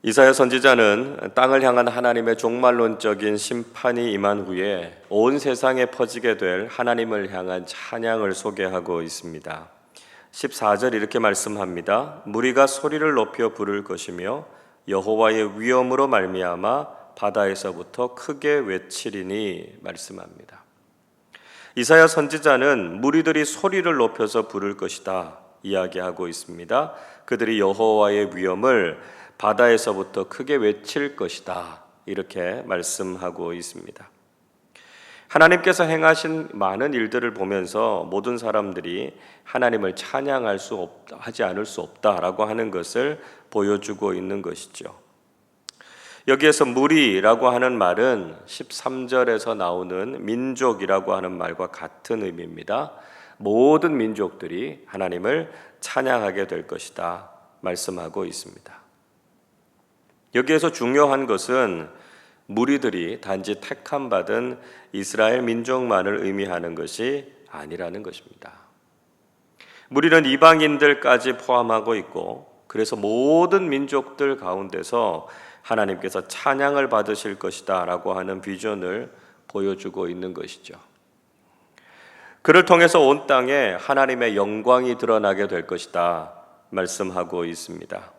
이사야 선지자는 땅을 향한 하나님의 종말론적인 심판이 임한 후에 온 세상에 퍼지게 될 하나님을 향한 찬양을 소개하고 있습니다. 14절 이렇게 말씀합니다. 무리가 소리를 높여 부를 것이며 여호와의 위엄으로 말미암아 바다에서부터 크게 외치리니 말씀합니다. 이사야 선지자는 무리들이 소리를 높여서 부를 것이다 이야기하고 있습니다. 그들이 여호와의 위엄을 바다에서부터 크게 외칠 것이다 이렇게 말씀하고 있습니다. 하나님께서 행하신 많은 일들을 보면서 모든 사람들이 하나님을 찬양할 하지 않을 수 없다라고 하는 것을 보여주고 있는 것이죠. 여기에서 무리라고 하는 말은 13절에서 나오는 민족이라고 하는 말과 같은 의미입니다. 모든 민족들이 하나님을 찬양하게 될 것이다 말씀하고 있습니다. 여기에서 중요한 것은 무리들이 단지 택함 받은 이스라엘 민족만을 의미하는 것이 아니라는 것입니다. 무리는 이방인들까지 포함하고 있고, 그래서 모든 민족들 가운데서 하나님께서 찬양을 받으실 것이다 라고 하는 비전을 보여주고 있는 것이죠. 그를 통해서 온 땅에 하나님의 영광이 드러나게 될 것이다 말씀하고 있습니다.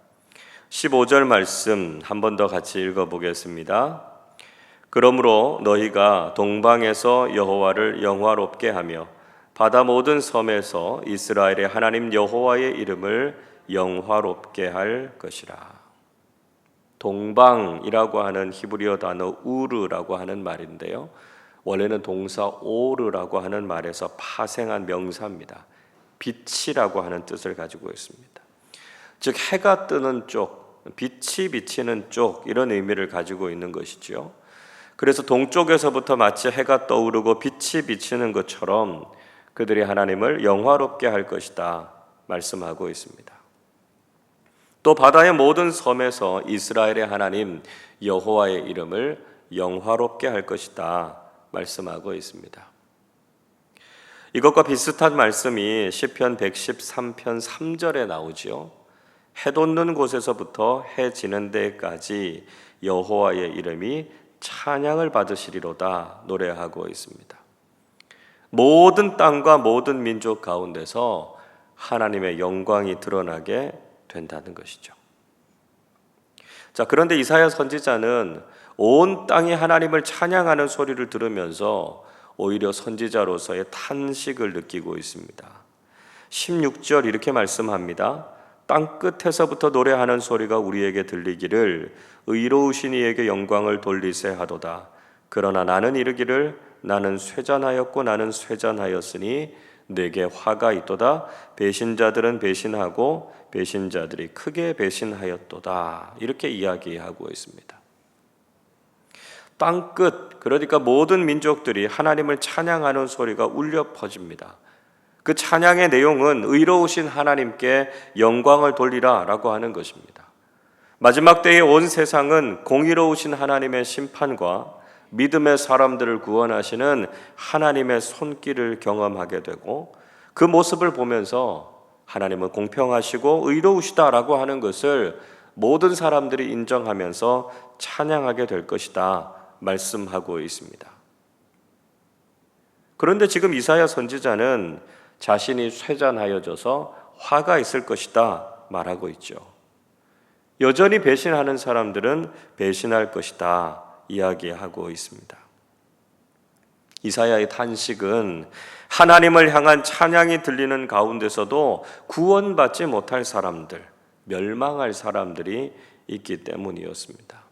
15절 말씀 한 번 더 같이 읽어보겠습니다. 그러므로 너희가 동방에서 여호와를 영화롭게 하며 바다 모든 섬에서 이스라엘의 하나님 여호와의 이름을 영화롭게 할 것이라. 동방이라고 하는 히브리어 단어 우르라고 하는 말인데요, 원래는 동사 오르라고 하는 말에서 파생한 명사입니다. 빛이라고 하는 뜻을 가지고 있습니다. 즉 해가 뜨는 쪽, 빛이 비치는 쪽, 이런 의미를 가지고 있는 것이죠. 그래서 동쪽에서부터 마치 해가 떠오르고 빛이 비치는 것처럼 그들이 하나님을 영화롭게 할 것이다 말씀하고 있습니다. 또 바다의 모든 섬에서 이스라엘의 하나님 여호와의 이름을 영화롭게 할 것이다 말씀하고 있습니다. 이것과 비슷한 말씀이 시편 113편 3절에 나오지요. 해 돋는 곳에서부터 해 지는 데까지 여호와의 이름이 찬양을 받으시리로다 노래하고 있습니다. 모든 땅과 모든 민족 가운데서 하나님의 영광이 드러나게 된다는 것이죠. 자, 그런데 이사야 선지자는 온 땅이 하나님을 찬양하는 소리를 들으면서 오히려 선지자로서의 탄식을 느끼고 있습니다. 16절 이렇게 말씀합니다. 땅 끝에서부터 노래하는 소리가 우리에게 들리기를 의로우신 이에게 영광을 돌리세 하도다. 그러나 나는 이르기를 나는 쇠잔하였고 나는 쇠잔하였으니 내게 화가 있도다. 배신자들은 배신하고 배신자들이 크게 배신하였도다. 이렇게 이야기하고 있습니다. 땅 끝, 그러니까 모든 민족들이 하나님을 찬양하는 소리가 울려 퍼집니다. 그 찬양의 내용은 의로우신 하나님께 영광을 돌리라 라고 하는 것입니다. 마지막 때의 온 세상은 공의로우신 하나님의 심판과 믿음의 사람들을 구원하시는 하나님의 손길을 경험하게 되고, 그 모습을 보면서 하나님은 공평하시고 의로우시다라고 하는 것을 모든 사람들이 인정하면서 찬양하게 될 것이다 말씀하고 있습니다. 그런데 지금 이사야 선지자는 자신이 쇠잔하여져서 화가 있을 것이다 말하고 있죠. 여전히 배신하는 사람들은 배신할 것이다 이야기하고 있습니다. 이사야의 탄식은 하나님을 향한 찬양이 들리는 가운데서도 구원받지 못할 사람들, 멸망할 사람들이 있기 때문이었습니다.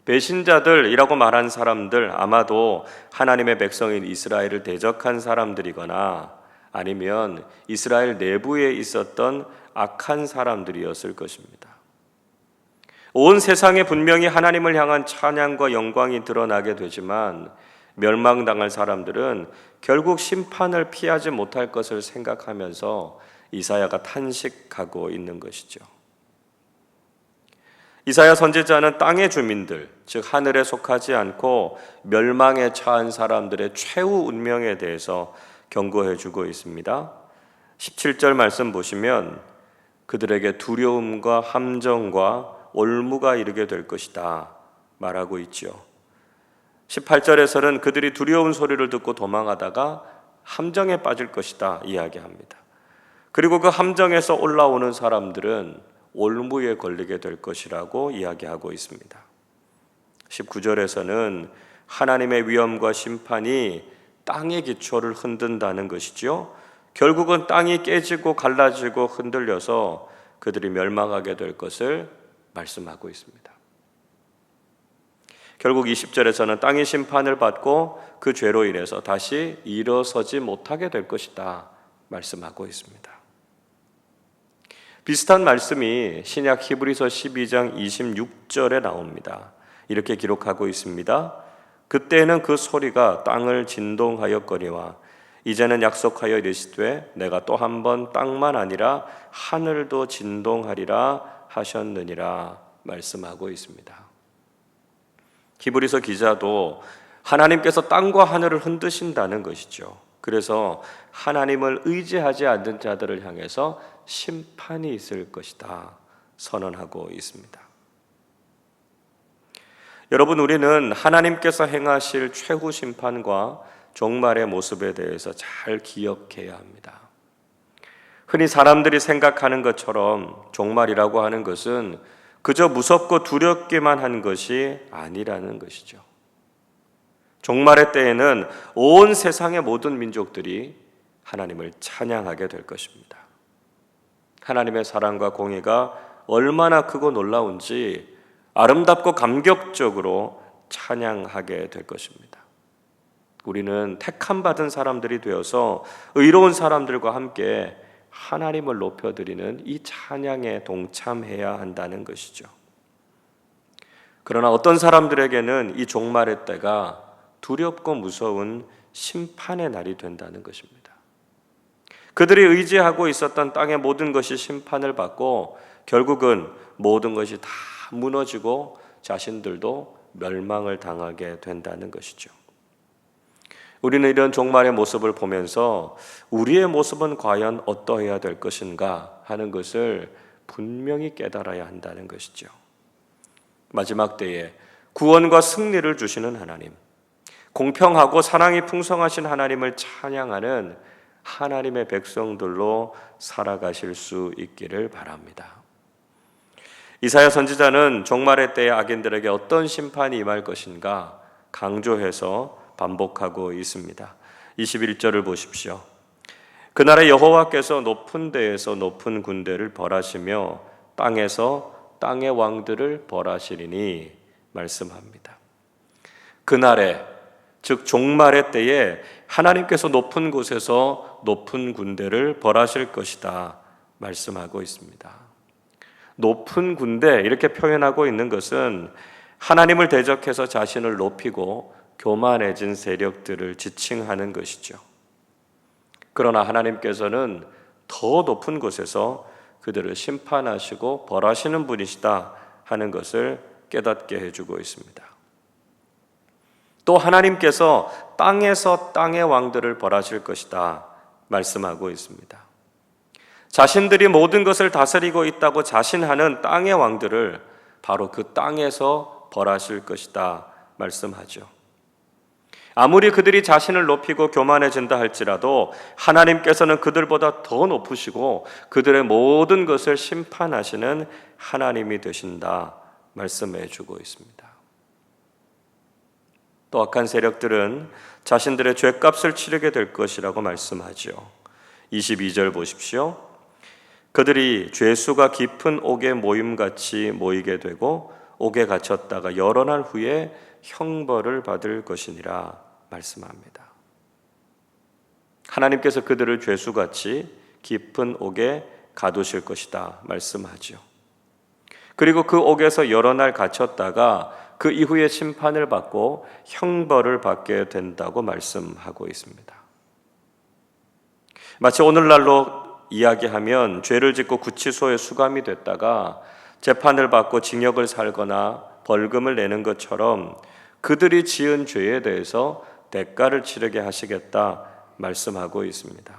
배신자들이라고 말한 사람들, 아마도 하나님의 백성인 이스라엘을 대적한 사람들이거나 아니면 이스라엘 내부에 있었던 악한 사람들이었을 것입니다. 온 세상에 분명히 하나님을 향한 찬양과 영광이 드러나게 되지만 멸망당할 사람들은 결국 심판을 피하지 못할 것을 생각하면서 이사야가 탄식하고 있는 것이죠. 이사야 선지자는 땅의 주민들, 즉 하늘에 속하지 않고 멸망에 처한 사람들의 최후 운명에 대해서 경고해 주고 있습니다. 17절 말씀 보시면 그들에게 두려움과 함정과 올무가 이르게 될 것이다 말하고 있지요. 18절에서는 그들이 두려운 소리를 듣고 도망하다가 함정에 빠질 것이다 이야기합니다. 그리고 그 함정에서 올라오는 사람들은 올무에 걸리게 될 것이라고 이야기하고 있습니다. 19절에서는 하나님의 위엄과 심판이 땅의 기초를 흔든다는 것이죠. 결국은 땅이 깨지고 갈라지고 흔들려서 그들이 멸망하게 될 것을 말씀하고 있습니다. 결국 20절에서는 땅이 심판을 받고 그 죄로 인해서 다시 일어서지 못하게 될 것이다 말씀하고 있습니다. 비슷한 말씀이 신약 히브리서 12장 26절에 나옵니다. 이렇게 기록하고 있습니다. 그때는 그 소리가 땅을 진동하였거니와 이제는 약속하여 이르시되 내가 또 한 번 땅만 아니라 하늘도 진동하리라 하셨느니라 말씀하고 있습니다. 히브리서 기자도 하나님께서 땅과 하늘을 흔드신다는 것이죠. 그래서 하나님을 의지하지 않는 자들을 향해서 심판이 있을 것이다 선언하고 있습니다. 여러분, 우리는 하나님께서 행하실 최후 심판과 종말의 모습에 대해서 잘 기억해야 합니다. 흔히 사람들이 생각하는 것처럼 종말이라고 하는 것은 그저 무섭고 두렵기만 한 것이 아니라는 것이죠. 종말의 때에는 온 세상의 모든 민족들이 하나님을 찬양하게 될 것입니다. 하나님의 사랑과 공의가 얼마나 크고 놀라운지 아름답고 감격적으로 찬양하게 될 것입니다. 우리는 택함 받은 사람들이 되어서 의로운 사람들과 함께 하나님을 높여드리는 이 찬양에 동참해야 한다는 것이죠. 그러나 어떤 사람들에게는 이 종말의 때가 두렵고 무서운 심판의 날이 된다는 것입니다. 그들이 의지하고 있었던 땅의 모든 것이 심판을 받고 결국은 모든 것이 다 무너지고 자신들도 멸망을 당하게 된다는 것이죠. 우리는 이런 종말의 모습을 보면서 우리의 모습은 과연 어떠해야 될 것인가 하는 것을 분명히 깨달아야 한다는 것이죠. 마지막 때에 구원과 승리를 주시는 하나님, 공평하고 사랑이 풍성하신 하나님을 찬양하는 하나님의 백성들로 살아가실 수 있기를 바랍니다. 이사야 선지자는 종말의 때에 악인들에게 어떤 심판이 임할 것인가 강조해서 반복하고 있습니다. 21절을 보십시오. 그날에 여호와께서 높은 데에서 높은 군대를 벌하시며 땅에서 땅의 왕들을 벌하시리니 말씀합니다. 그날에, 즉 종말의 때에 하나님께서 높은 곳에서 높은 군대를 벌하실 것이다 말씀하고 있습니다. 높은 군대 이렇게 표현하고 있는 것은 하나님을 대적해서 자신을 높이고 교만해진 세력들을 지칭하는 것이죠. 그러나 하나님께서는 더 높은 곳에서 그들을 심판하시고 벌하시는 분이시다 하는 것을 깨닫게 해주고 있습니다. 또 하나님께서 땅에서 땅의 왕들을 벌하실 것이다 말씀하고 있습니다. 자신들이 모든 것을 다스리고 있다고 자신하는 땅의 왕들을 바로 그 땅에서 벌하실 것이다 말씀하죠. 아무리 그들이 자신을 높이고 교만해진다 할지라도 하나님께서는 그들보다 더 높으시고 그들의 모든 것을 심판하시는 하나님이 되신다 말씀해 주고 있습니다. 또 악한 세력들은 자신들의 죄값을 치르게 될 것이라고 말씀하죠. 22절 보십시오. 그들이 죄수가 깊은 옥에 모임같이 모이게 되고 옥에 갇혔다가 여러 날 후에 형벌을 받을 것이니라 말씀합니다. 하나님께서 그들을 죄수같이 깊은 옥에 가두실 것이다 말씀하죠. 그리고 그 옥에서 여러 날 갇혔다가 그 이후에 심판을 받고 형벌을 받게 된다고 말씀하고 있습니다. 마치 오늘날로 이야기하면 죄를 짓고 구치소에 수감이 됐다가 재판을 받고 징역을 살거나 벌금을 내는 것처럼 그들이 지은 죄에 대해서 대가를 치르게 하시겠다 말씀하고 있습니다.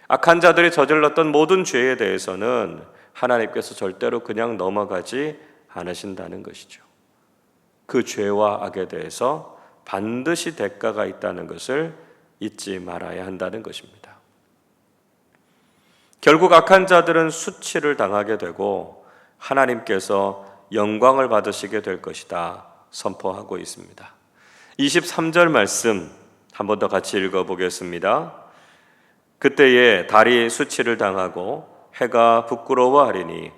악한 자들이 저질렀던 모든 죄에 대해서는 하나님께서 절대로 그냥 넘어가지 않으신다는 것이죠. 그 죄와 악에 대해서 반드시 대가가 있다는 것을 잊지 말아야 한다는 것입니다. 결국 악한 자들은 수치를 당하게 되고 하나님께서 영광을 받으시게 될 것이다 선포하고 있습니다. 23절 말씀 한 번 더 같이 읽어보겠습니다. 그때에 달이 수치를 당하고 해가 부끄러워하리니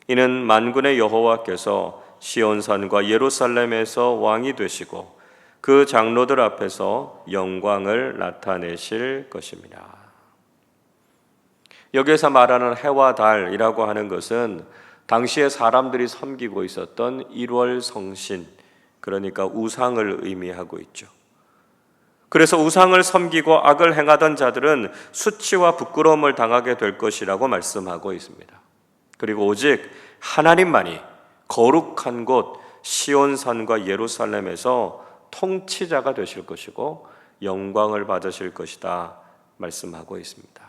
이는 만군의 여호와께서 시온산과 예루살렘에서 왕이 되시고 그 장로들 앞에서 영광을 나타내실 것입니다. 여기에서 말하는 해와 달이라고 하는 것은 당시에 사람들이 섬기고 있었던 1월 성신, 그러니까 우상을 의미하고 있죠. 그래서 우상을 섬기고 악을 행하던 자들은 수치와 부끄러움을 당하게 될 것이라고 말씀하고 있습니다. 그리고 오직 하나님만이 거룩한 곳 시온산과 예루살렘에서 통치자가 되실 것이고 영광을 받으실 것이다 말씀하고 있습니다.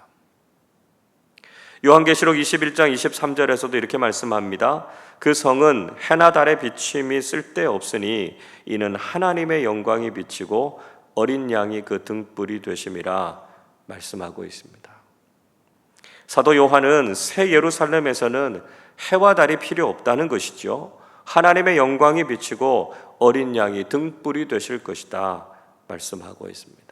요한계시록 21장 23절에서도 이렇게 말씀합니다. 그 성은 해나 달의 비침이 쓸데없으니 이는 하나님의 영광이 비치고 어린 양이 그 등불이 되심이라 말씀하고 있습니다. 사도 요한은 새 예루살렘에서는 해와 달이 필요 없다는 것이죠. 하나님의 영광이 비치고 어린 양이 등불이 되실 것이다 말씀하고 있습니다.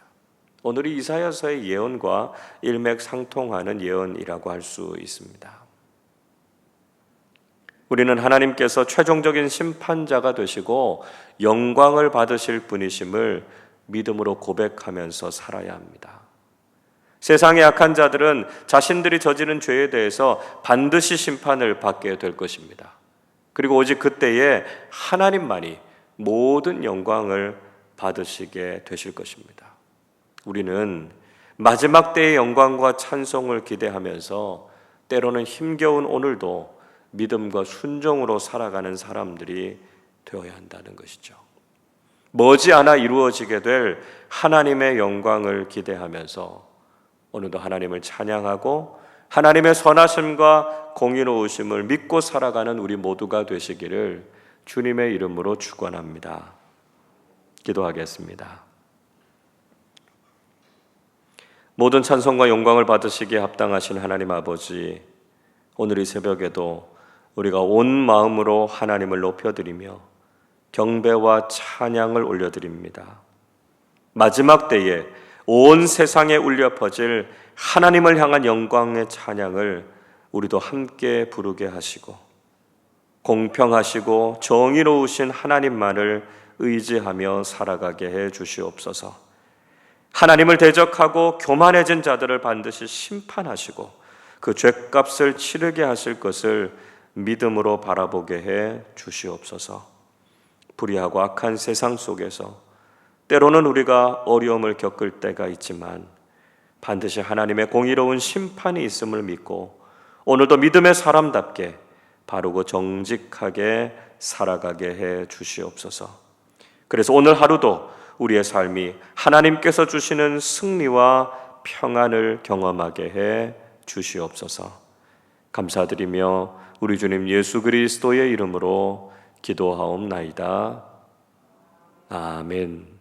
오늘이 이사야서의 예언과 일맥상통하는 예언이라고 할 수 있습니다. 우리는 하나님께서 최종적인 심판자가 되시고 영광을 받으실 분이심을 믿음으로 고백하면서 살아야 합니다. 세상의 악한 자들은 자신들이 저지른 죄에 대해서 반드시 심판을 받게 될 것입니다. 그리고 오직 그때에 하나님만이 모든 영광을 받으시게 되실 것입니다. 우리는 마지막 때의 영광과 찬송을 기대하면서 때로는 힘겨운 오늘도 믿음과 순종으로 살아가는 사람들이 되어야 한다는 것이죠. 머지않아 이루어지게 될 하나님의 영광을 기대하면서 오늘도 하나님을 찬양하고 하나님의 선하심과 공의로우심을 믿고 살아가는 우리 모두가 되시기를 주님의 이름으로 축원합니다. 기도하겠습니다. 모든 찬송과 영광을 받으시기에 합당하신 하나님 아버지, 오늘 이 새벽에도 우리가 온 마음으로 하나님을 높여드리며 경배와 찬양을 올려드립니다. 마지막 때에 온 세상에 울려 퍼질 하나님을 향한 영광의 찬양을 우리도 함께 부르게 하시고 공평하시고 정의로우신 하나님만을 의지하며 살아가게 해 주시옵소서. 하나님을 대적하고 교만해진 자들을 반드시 심판하시고 그 죗값을 치르게 하실 것을 믿음으로 바라보게 해 주시옵소서. 불의하고 악한 세상 속에서 때로는 우리가 어려움을 겪을 때가 있지만 반드시 하나님의 공의로운 심판이 있음을 믿고 오늘도 믿음의 사람답게 바르고 정직하게 살아가게 해 주시옵소서. 그래서 오늘 하루도 우리의 삶이 하나님께서 주시는 승리와 평안을 경험하게 해 주시옵소서. 감사드리며 우리 주님 예수 그리스도의 이름으로 기도하옵나이다. 아멘.